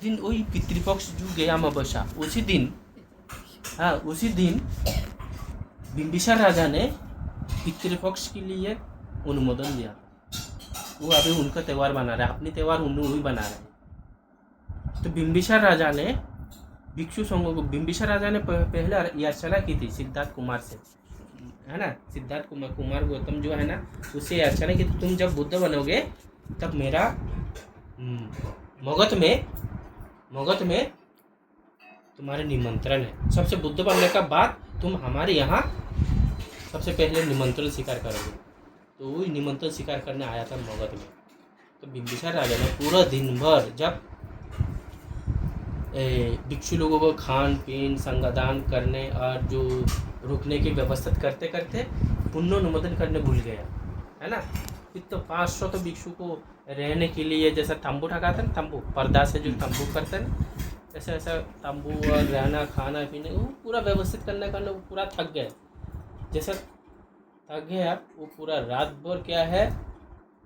दिन वही पितृपक्ष जो गया अमावस्या, उसी दिन बिंबिसार राजा ने पितृपक्ष के लिए अनुमोदन दिया। वो अभी उनका त्यौहार बना रहा है, अपनी त्यौहार वही बना रहे हैं। तो बिंबिसार राजा ने भिक्षु संघों को, बिंबिसार राजा ने पहले याचना की थी सिद्धार्थ कुमार से, है ना, सिद्धार्थ कुमार गौतम जो है ना, उससे याचना की, तो तुम जब बुद्ध बनोगे तब मेरा मगध में तुम्हारे निमंत्रण है। सबसे बुद्ध बनने का बाद तुम हमारे यहाँ सबसे पहले निमंत्रण स्वीकार करोगे। तो वही निमंत्रण स्वीकार करने आया था मगध में। तो बिंबिसार राजा ने पूरा दिन भर, जब भिक्षु लोगों को खान पीन संगदान करने और जो रुकने की व्यवस्था करते करते पुण्योनुमोदन करने भूल गया, है ना। फिर तो 500 तो भिक्षु को रहने के लिए जैसा तंबू ढकाते हैं, तंबू पर्दा से जो तंबू करते हैं, ऐसा तंबू और रहना खाना पीने वो पूरा व्यवस्थित करने वो पूरा थक गए। जैसा थक गया वो पूरा रात भर क्या है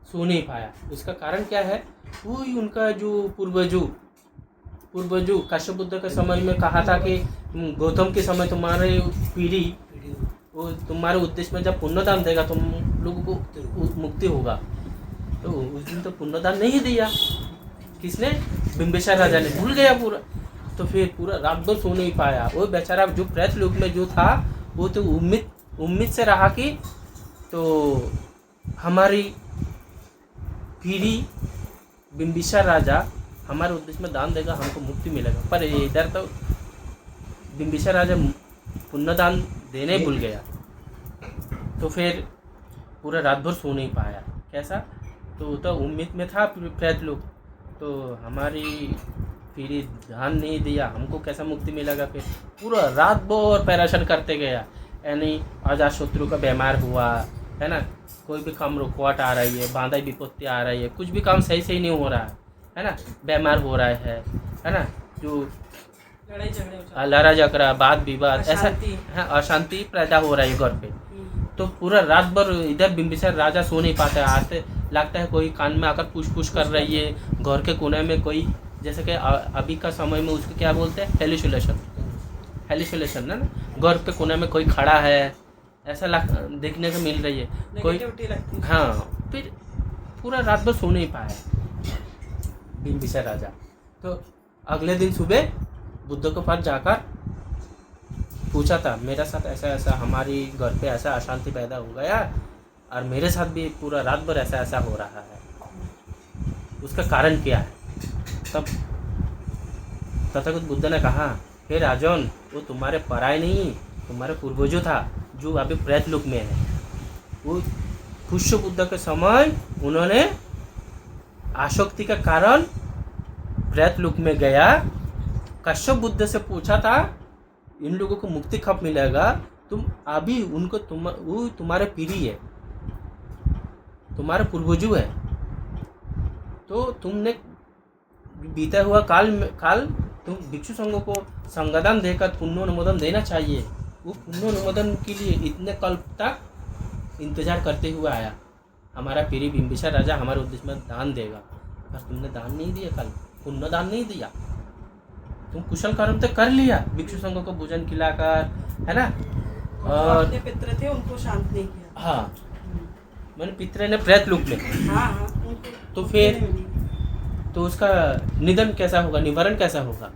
सो नहीं पाया। उसका कारण क्या है, वही उनका जो पूर्वजों काश्यप बुद्ध के समय में कहा था कि गौतम के समय तुम्हारे पीढ़ी वो तुम्हारे उद्देश्य में जब पुण्यदान देगा तुम लोगों को मुक्ति होगा। तो उस दिन तो पुण्यदान नहीं दिया, किसने, बिंबिसार राजा ने, भूल गया पूरा। तो फिर पूरा रात भर सो नहीं पाया। वो बेचारा जो प्रेत लोक में जो था वो तो उम्मीद से रहा कि तो हमारी पीढ़ी बिंबिसार राजा हमारे उद्देश्य में दान देगा, हमको मुक्ति मिलेगा। पर इधर तो बिंबिसार राजा पुण्यदान देने भूल गया। तो फिर पूरा रात भर सो नहीं पाया। कैसा, तो उम्मीद में था प्रेत लोग, तो हमारी पीढ़ी ध्यान नहीं दिया, हमको कैसा मुक्ति मिलेगा। फिर पूरा रात भर परेशान करते गया। यानी अजातशत्रु का बीमार हुआ, है ना, कोई भी काम रुकावट आ रही है, बाधा विपत्ति आ रही है, कुछ भी काम सही नहीं हो रहा है ना, बीमार हो रहा है ना, जो लड़ा झगड़ा बात विवाद ऐसा अशांति पैदा हो रही है घर पे। तो पूरा रात भर इधर बिंबिसार राजा सो नहीं पाता है। आते लगता है कोई कान में आकर पूछ कर रही है, घर के कोने में कोई, जैसे कि अभी का समय में उसको क्या बोलते हैं, हेलुसिनेशन ना, घर के कोने में कोई खड़ा है ऐसा देखने को मिल रही है कोई। हाँ, फिर पूरा रात भर सो नहीं पाया बिंबिसार राजा। तो अगले दिन सुबह बुद्ध के पास जाकर पूछा था, मेरे साथ ऐसा हमारी घर पे ऐसा अशांति पैदा हो गया और मेरे साथ भी पूरा रात भर ऐसा हो रहा है, उसका कारण क्या है। तब तथागत बुद्ध ने कहा, हे राजन, वो तुम्हारे पराय नहीं, तुम्हारे पूर्वजों था जो अभी प्रेत लोक में है। वो पुष्य बुद्ध के समय उन्होंने आसक्ति का कारण प्रेत लोक में गया। कश्यप बुद्ध से पूछा था इन लोगों को मुक्ति कब मिलेगा, तुम अभी उनको वो तुम्हारे पीढ़ी है, तुम्हारे पूर्वजों है, तो तुमने बीता हुआ काल तुम भिक्षु संघों को संगदान देकर पुण्योनुमोदन देना चाहिए। वो पुण्योनुमोदन के लिए इतने कल्प तक इंतजार करते हुए आया, हमारा पीढ़ी बिंबिसार राजा हमारे उद्देश्य में दान देगा, पर तुमने दान नहीं दिया, कल पुण्यदान नहीं दिया। तुम कुशल कर्म तो कर लिया, भिक्षु संघों को भोजन खिलाकर, है ना, और अपने पितृ थे उनको शांत नहीं किया। हाँ, मैंने पितृ ने प्रेत लोक में, तो फिर तो उसका निधन कैसा होगा, निवारण कैसा होगा।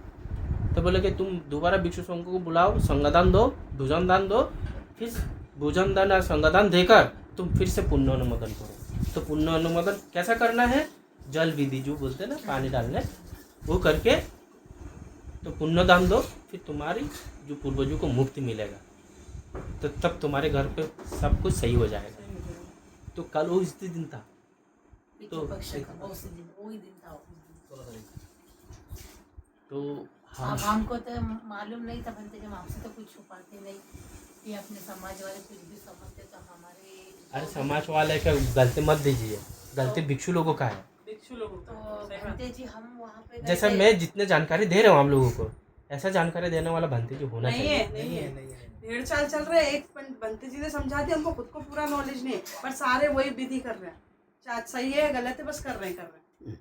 तो बोले कि तुम दोबारा भिक्षु संघों को बुलाओ, संगदान दो, भोजन दान दो, फिर भोजन दान और संगदान देकर तुम फिर से पुण्योनुमोदन करो। तो पुण्योनुमोदन कैसा करना है, जल विधि जो बोलते हैं ना, पानी डालने, वो करके तो पुण्यदान दो, फिर तुम्हारी जो पूर्वजों को मुक्ति मिलेगा, तो तब तुम्हारे घर पे सब कुछ सही हो जाएगा। तो कल वो इसी दिन था, तो हाँ, हमको तो मालूम नहीं था, बनते जब आपसे तो कुछ छुपाते नहीं कि अपने समाज वाले कुछ भी समझते तो हमारे। अरे समाज वाले का गलती मत दीजिए, गलती भिक्षु लोगों का है। भिक्षु लोगों तो भंते जी हम वहाँ पे जैसा मैं जितने जानकारी दे रहा हूँ हम लोगों को, ऐसा जानकारी देने वाला भंते जी होना नहीं चाहिए। नहीं है। 1.5 साल चल रहा है, एक बंते जी ने समझा दिया, हमको खुद को पूरा नॉलेज नहीं है, पर सारे वही विधि कर रहे हैं, सही है गलत है बस कर रहे हैं।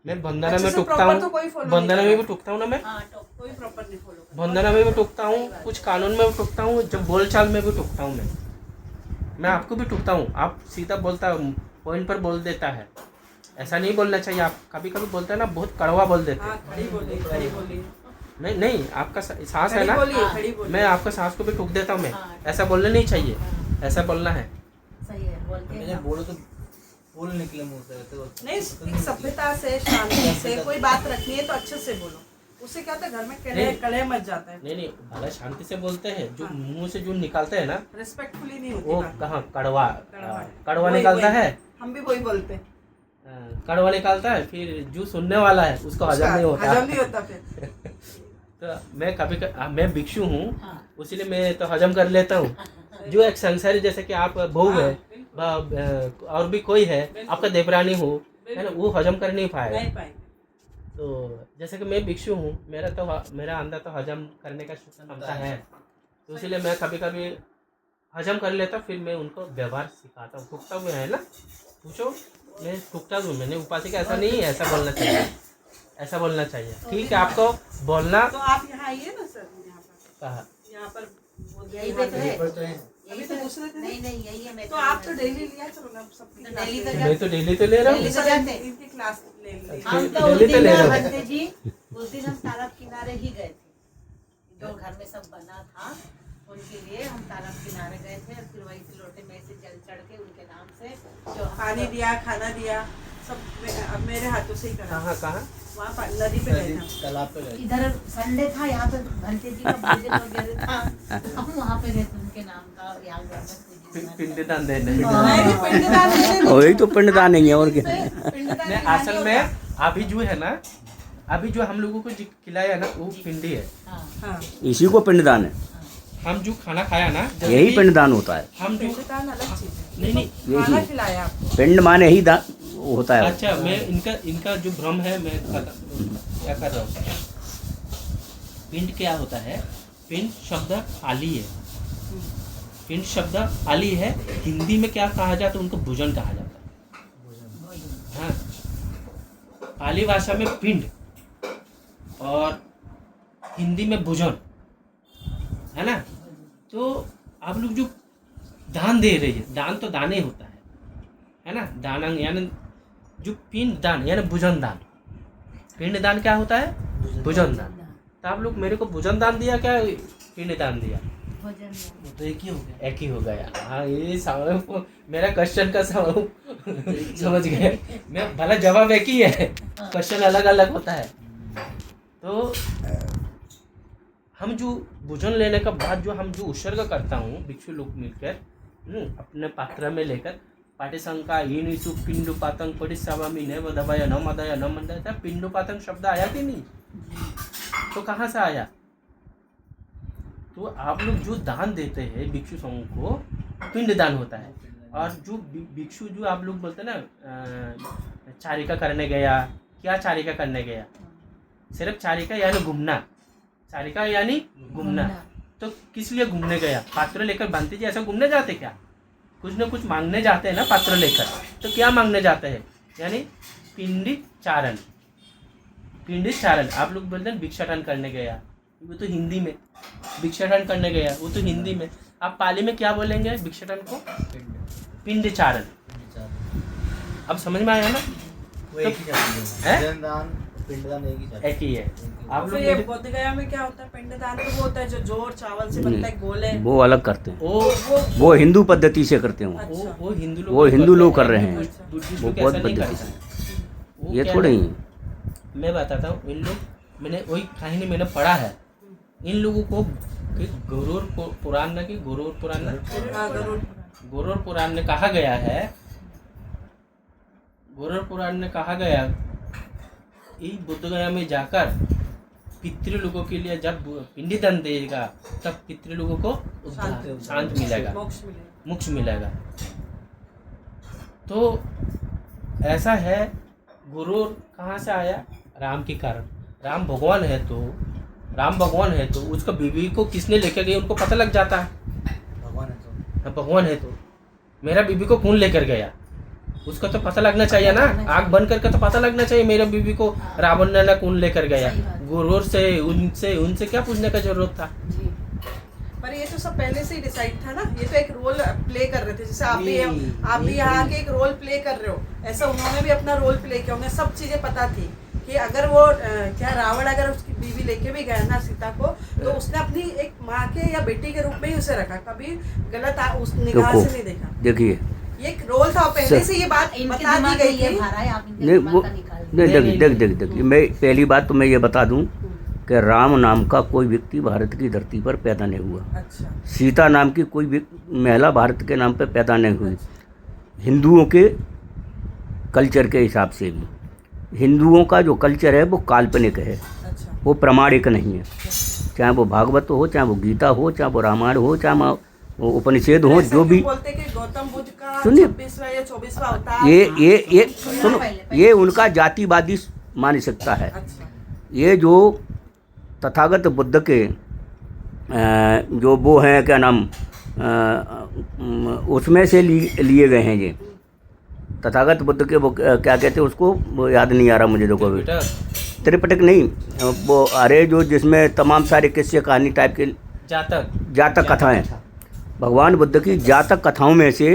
मैं वंदना अच्छे में से टूकता proper हूँ, तो कोई follow नहीं वंदना कर में रहा। भी टूकता हूँ ना मैं, हाँ तो कोई प्रॉपर नहीं फॉलो कर वंदना में भी टूकता हूँ, कुछ कानून में भी टूकता हूँ, जब बोलचाल में भी टूकता हूँ मैं आपको भी टूकता हूँ। आप सीधा बोलता पॉइंट पर बोल देता है, ऐसा नहीं बोलना चाहिए। आप कभी कभी बोलते हैं ना, बहुत कड़वा बोल देते हाँ हैं। खड़ी बोली नहीं नहीं, आपका सांस है खड़ी ना, बोली हाँ। खड़ी बोली मैं आपका सांस को भी टूक देता हूँ मैं। हाँ। ऐसा बोलना नहीं चाहिए, हाँ, ऐसा बोलना है। सही है, बोलते हैं मुझे ना। बोलो तो बोल निकले मुंह से तो नहीं, एक सभ्यता से शांति से कोई बात रखनी है तो अच्छे से बोलो, उससे क्या होता है घर में नहीं। कलह मच जाता है। नहीं भला शांति से बोलते हैं, जो हाँ। मुंह से जो निकालते हैं ना, रिस्पेक्टफुली नहीं होती वो बात। कहाँ कड़वा कड़वा वही- निकालता वही। है। हम भी वही बोलते हैं, कड़वा निकालता है, फिर जो सुनने वाला है उसको हजम नहीं होता। हजम नहीं होता फिर। तो मैं मैं भिक्षु हूँ, हाँ। उसीलिए मैं तो हजम कर लेता हूँ। जो एक संसारी जैसे कि आप बहू है, और भी कोई है, आपका देवरानी हो, है ना, वो हजम कर नहीं पाएगा। नहीं पाएंगे। तो जैसे कि मैं भिक्षु हूँ, मेरा अंदर तो हजम करने का क्षमता है, तो इसलिए मैं कभी कभी हजम कर लेता, फिर मैं उनको व्यवहार सिखाता हूँ। टूकता हुआ है ना, पूछो, मैं टूकता हूँ। मैंने उपासक ऐसा नहीं है, ऐसा बोलना चाहिए, ऐसा बोलना चाहिए। ठीक है, आपको बोलना तो आप यहाँ आइए ना सर, यहाँ पर यही पे तो है। पर तो है अभी तो पूछ रहे थे ना। नहीं नहीं, यही है। मैं तो आप तो डेली लिया करो ना सबकी तो क्लास डेली ले तो लिया। मैं तो डेली तो ले रहा डेली हूँ। तो जाते। इनकी क्लास ले ली। हम तो उस डेली तो दिन ले रहा हूँ। भंते जी, उस दिन हम तालाब किनारे ही गए थे, जो घर में सब बना था उनके लिए हम तालाब किनारे गए थे, और फिर वहीं से लोटे में से जल चढ़ के उनके नाम से जो हम पानी दिया, खाना दिया, सब अब मेरे हाथों से ही करा। कहाँ वहाँ नदी पे गए थे हम। तालाब पे गए इधर संडे था, यहाँ पे भंते जी का भोजन वगैरह था, तो हम वहाँ पे गए थे उनके नाम का यहाँ घर में पूजन पिंडदान देने। नहीं, पिंडदान नहीं, वही तो पिंडदान नहीं है और क्या। पिंडदान नहीं, नहीं असल होता। में अभी जो है ना, अभी जो हम लोगों को खिलाया ना, वो पिंडी है। हाँ हाँ, इसी को पिंडदान है, हम जो खाना खाया ना, जैसे यही कि पिंडदान होता है। हम जो पिंडदान अलग चीज है। नहीं नहीं, खाना खिलाया आपको। पिंड माने ही दान होता है। अच्छा, मैं इनका जो भ्रम है, मैं क्या कर रहा हूँ। पिंड क्या होता है? पिंड शब्द पाली है, पिंड शब्द पाली है। हिंदी में क्या कहा जाता है? उनको भोजन कहा जाता है। हाँ, पाली भाषा में पिंड और हिंदी में भोजन है ना। तो आप लोग जो दान दे रहे हैं, दान तो दान ही होता है ना। दान यानी जो पिंड दान यानी भोजन दान। पिंड दान क्या होता है? भोजन दान। तो आप लोग मेरे को भोजन दान दिया, क्या पिंड दान दिया? भोजन में। वो तो एक ही हो गया। एक ही हो गया। हाँ, ये सवाल मेरा क्वेश्चन का सवाल समझ गए मैं। भला जवाब एक ही है, क्वेश्चन अलग अलग होता है। तो हम जो भोजन लेने का बाद जो हम जो उत्सर्ग करता हूँ, भिक्षु लोग मिलकर अपने पात्र में लेकर, पाटिशंका ईनिसु पिंडुपातं परिस्रावामि नैव दवाय न मदाय न मंदाय। पिंडुपातं शब्द आया कि नहीं? तो कहाँ से आया? तो आप लोग जो दान देते हैं भिक्षु समूह को, पिंड दान होता है। और जो भिक्षु जो आप लोग बोलते हैं ना, चारिका करने गया, क्या चारिका करने गया? सिर्फ चारिका यानी घूमना, चारिका यानी घूमना। तो किस लिए घूमने गया? पात्र लेकर बनते जी ऐसा घूमने जाते क्या? कुछ न कुछ मांगने जाते हैं ना पात्र लेकर। तो क्या मांगने जाते हैं? यानी पिंडी चारण। पिंडी चारण आप लोग बोलते हैं भिक्षाटन करने गया, वो तो हिंदी में। भिक्षाटन करने गया, वो तो हिंदी में। आप पाली में क्या बोलेंगे भिक्षाटन को? पिंड चारण। अब समझ में आया ना? वो एक ही जाती है। हैं? भोजन दान, पिंडदान एक ही जाती है। एक ही है। आप तो लोग ये मेरे- बोध गया में क्या होता है? पिंडदान तो वो होता है जो जोर चावल से बनता है, गोले। वो अलग करते हैं, वो वो हिंदू पद्धति से करते हैं। अच्छा। वो हिंदू लोग वो हिंदू लोग कर रहे हैं। बुद्धिस्ट वो लोग बहुत ऐसा नहीं पद्धति करते से। हैं। वो ये क्या थोड़े है? ही मैं बताता हूँ। इन लोग, मैंने वही कहानी मैंने पढ़ा है। इन लोगों को गरुड़ पुराण ना, कि गरुड़ पुराण ना, हाँ, गरुड़। गरुड़ पुराण में कहा गया है, गरुड़ पुराण में कहा गया, ये बुद्धगया में जाकर पितृ लोगों के लिए जब पिंडी दान देगा, तब पितृ लोगों को शांत मिलेगा, मोक्ष मिलेगा। मोक्ष मिलेगा। तो ऐसा है। गुरु कहाँ से आया? राम के कारण। राम भगवान है तो उसका बीवी को किसने लेकर गया उनको पता लग जाता है। भगवान है तो भगवान है तो मेरा बीबी को कौन लेकर गया? उसको तो पता लगना चाहिए ना, आंख बंद करके तो पता लगना चाहिए मेरे बीवी को रावण ने कौन लेकर गया। गुरूर से उनसे क्या पूछने का जरूरत था। जी पर ये तो सब पहले से ही डिसाइड था ना, ये तो एक रोल प्ले कर रहे थे, जैसे आप भी यहाँ के एक रोल प्ले कर रहे हो, ऐसा उन्होंने भी अपना रोल प्ले किया। उन्हें सब चीजें पता थी कि अगर वो क्या रावण अगर उसकी बीवी लेके भी गया ना सीता को, तो उसने अपनी एक माँ के या बेटी के रूप में ही उसे रखा, कभी गलत उस निगाह से नहीं देखा। देखिए ये एक रोल था, पहले से ये बात इनके बता दी दिमाग गई में ये थी। भरा है, आप इनके नहीं दिमाग वो का निकाल नहीं देखिए मैं पहली बात तो मैं ये बता दूं कि राम नाम का कोई व्यक्ति भारत की धरती पर पैदा नहीं हुआ। अच्छा सीता नाम की कोई महिला भारत के नाम पर पैदा नहीं हुई। हिंदुओं के कल्चर के हिसाब से भी हिंदुओं का जो कल्चर है वो काल्पनिक है, अच्छा वो प्रमाणिक नहीं है। चाहे वो भागवत हो, चाहे वो गीता हो, चाहे वो रामायण हो, चाहे वो उपनिषद हो, ऐसा जो भी। क्यों बोलते कि गौतम बुद्ध का सुनिए, 26वां या 24वां अवतार ये सुनो, ये उनका जातिवादी मानसिकता है। अच्छा ये जो तथागत बुद्ध के जो वो हैं क्या नाम उसमें से लिए गए हैं ये तथागत बुद्ध के, वो क्या कहते हैं उसको, वो याद नहीं आ रहा मुझे। देखो अभी त्रिपिटक नहीं, वो अरे जो जिसमें तमाम सारे किस्से कहानी टाइप के जातक कथाएं, भगवान बुद्ध की जातक कथाओं में से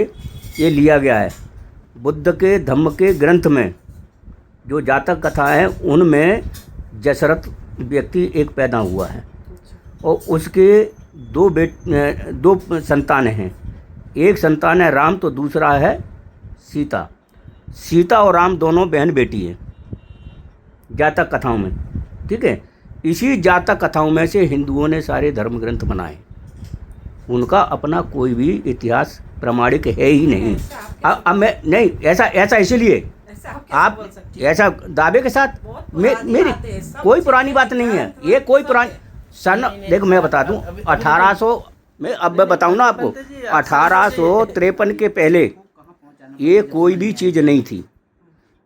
ये लिया गया है। बुद्ध के धम्म के ग्रंथ में जो जातक कथा है उनमें जसरथ व्यक्ति एक पैदा हुआ है और उसके दो संतान हैं। एक संतान है राम तो दूसरा है सीता। सीता और राम दोनों बहन बेटी हैं जातक कथाओं में, ठीक है। इसी जातक कथाओं में से हिंदुओं ने सारे धर्म ग्रंथ बनाए। उनका अपना कोई भी इतिहास प्रमाणिक है ही नहीं। अब मैं नहीं ऐसा इसलिए ऐसा आप कैसे आप बोल सकते हैं? ऐसा दावे के साथ बहुत पुरानी मेरी बातें हैं, सब कोई पुरानी बात नहीं है। ये कोई सब पुरानी सन देखो मैं बता दूं 1800 में, अब मैं बताऊं ना आपको 1853 के पहले ये कोई भी चीज़ नहीं थी।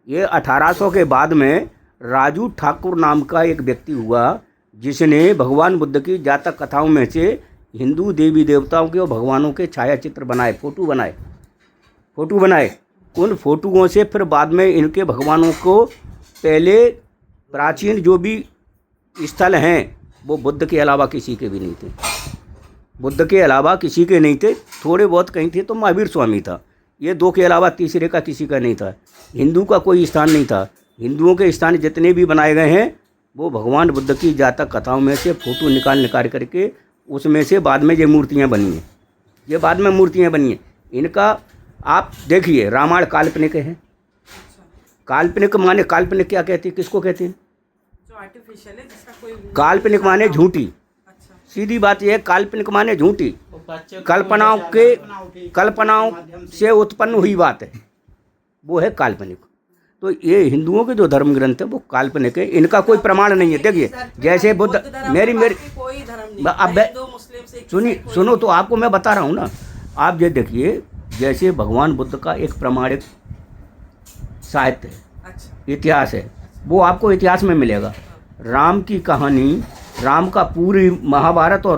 ये 1800 के बाद में राजू ठाकुर नाम का एक व्यक्ति हुआ जिसने भगवान बुद्ध की जातक कथाओं में से हिंदू देवी देवताओं के और भगवानों के छायाचित्र बनाए, फोटो बनाए। उन फोटोओं से फिर बाद में इनके भगवानों को पहले प्राचीन जो भी स्थल हैं वो बुद्ध के अलावा किसी के भी नहीं थे। बुद्ध के अलावा किसी के नहीं थे, थोड़े बहुत कहीं थे तो महावीर स्वामी था। ये दो के अलावा तीसरे का किसी का नहीं था। हिंदू का कोई स्थान नहीं था। हिंदुओं के स्थान जितने भी बनाए गए हैं वो भगवान बुद्ध की जातक कथाओं में से फ़ोटो निकाल करके उसमें से बाद में ये मूर्तियाँ बनी हैं। ये बाद में मूर्तियाँ बनी हैं। इनका आप देखिए रामायण काल्पनिक है। काल्पनिक माने काल्पनिक क्या कहते हैं, किसको कहते हैं? जो आर्टिफिशियल है, जिसका कोई काल्पनिक माने झूठी। अच्छा सीधी बात यह है, काल्पनिक माने झूठी, बच्चे कल्पनाओं से उत्पन्न हुई बात है, वो है काल्पनिक। तो ये हिंदुओं के जो धर्म ग्रंथ है वो काल्पनिक है, इनका कोई प्रमाण नहीं है। देखिए जैसे बुद्ध मेरी कोई धर्म नहीं, अब हिंदू मुस्लिम सिख सुनो तो आपको मैं बता रहा हूँ ना। आप ये देखिए जैसे भगवान बुद्ध का एक प्रमाणिक साहित्य है, अच्छा इतिहास है, वो आपको इतिहास में मिलेगा। राम की कहानी, राम का पूरी महाभारत और